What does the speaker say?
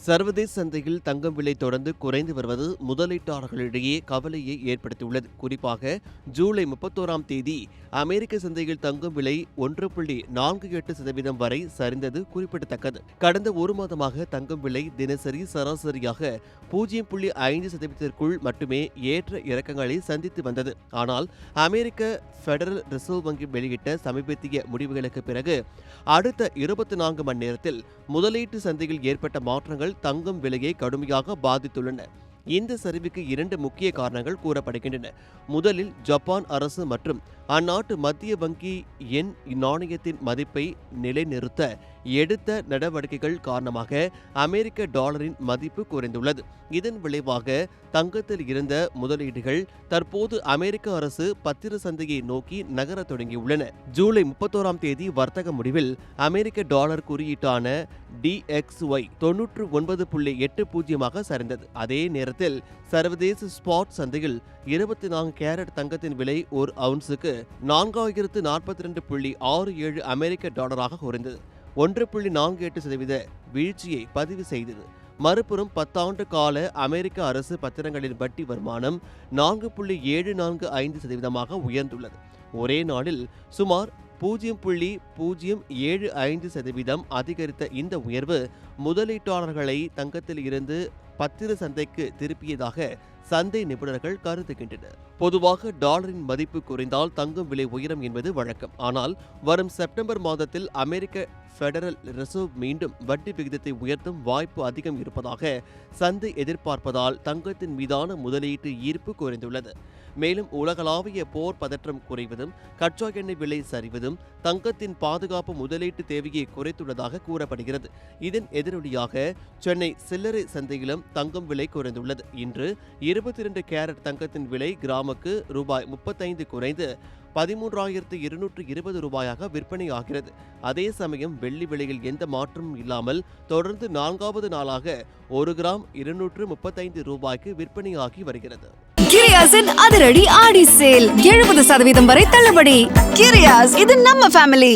சர்வதேச சந்தையில் தங்கம் விலை தொடர்ந்து குறைந்து வருவது முதலீட்டாளர்களிடையே கவலையை ஏற்படுத்தியுள்ளது. குறிப்பாக ஜூலை 31ஆம் தேதி அமெரிக்க சந்தையில் தங்கம் விலை 1.48% வரை சரிந்தது குறிப்பிடத்தக்கது. கடந்த ஒரு மாதமாக தங்கம் விலை தினசரி சராசரியாக 0.5%க்குள் மட்டுமே ஏற்ற இறக்கங்களை சந்தித்து வந்தது. ஆனால் அமெரிக்க பெடரல் ரிசர்வ் வங்கி வெளியிட்ட சமீபத்திய முடிவுகளுக்கு பிறகு அடுத்த 24 மணி நேரத்தில் முதலீட்டு சந்தையில் ஏற்பட்ட மாற்றங்கள் தங்கம் விலையை கடுமையாக பாதித்துள்ளன. இந்த சரிவுக்கு 2 முக்கிய காரணங்கள் கூறப்படுகின்றன. முதலில் ஜப்பான் அரசு மற்றும் அந்நாட்டு மத்திய வங்கி நாணயத்தின் மதிப்பை நிலைநிறுத்த எடுத்த நடவடிக்கைகள் காரணமாக அமெரிக்க டாலரின் மதிப்பு குறைந்துள்ளது. இதன் விளைவாக தங்கத்தில் இருந்த முதலீடுகள் தற்போது அமெரிக்க அரசு பத்திர சந்தையை நோக்கி நகர தொடங்கியுள்ளன. ஜூலை 31ஆம் தேதி வர்த்தக முடிவில் அமெரிக்க டாலர் குறியீட்டான DXY 99.80 சரிந்தது. அதே நேரத்தில் சர்வதேச ஸ்பாட் சந்தையில் 24 கேரட் தங்கத்தின் விலை ஒரு அவுன்ஸுக்கு 4042.67 அமெரிக்க டாலராக குறைந்தது. 1.48% வீழ்ச்சியை பதிவு செய்தது. மறுபுறம் 10 ஆண்டு கால அமெரிக்க அரசு பத்திரங்களின் வட்டி வருமானம் 4.745% உயர்ந்துள்ளது. ஒரே நாளில் சுமார் 0.075% அதிகரித்த இந்த உயர்வு முதலீட்டாளர்களை தங்கத்தில் இருந்து பத்திர சந்தைக்கு திருப்பியதாக சந்தை நிபுணர்கள் கருதுகின்றனர். பொதுவாக டாலரின் மதிப்பு குறைந்தால் தங்கம் விலை உயரும் என்பது வழக்கம். ஆனால் வரும் செப்டம்பர் மாதத்தில் அமெரிக்க பெடரல் ரிசர்வ் மீண்டும் வட்டி விகிதத்தை உயர்த்தும் வாய்ப்பு அதிகம் இருப்பதாக சந்தை எதிர்பார்ப்பதால் தங்கத்தின் மீதான முதலீட்டு ஈர்ப்பு குறைந்துள்ளது. மேலும் உலகளாவிய போர் பதற்றம் குறைவதும் கச்சா எண்ணெய் விலை சரிவதும் தங்கத்தின் பாதுகாப்பு முதலீட்டு தேவையை குறைத்துள்ளதாக கூறப்படுகிறது. இதன் எதிரொலியாக சென்னை சில்லறை சந்தையிலும் தங்கம் விலை குறைந்துள்ளது. இன்று 22 கேரட் தங்கத்தின் விலை கிராமுக்கு ரூபாய் 35 குறைந்து 13,220 ரூபாயாக விற்பனையாகிறது. அதே சமயம் வெள்ளி விலையில் எந்த மாற்றமும் இல்லாமல் தொடர்ந்து 4வது நாளாக 1 கிராம் 235 ரூபாய்க்கு விற்பனையாகி வருகிறது. கிரியாஸின் அதிரடி ஆடி சேல் 70% வரை தள்ளுபடி. கிரியாஸ், இது நம்ம ஃபேமிலி.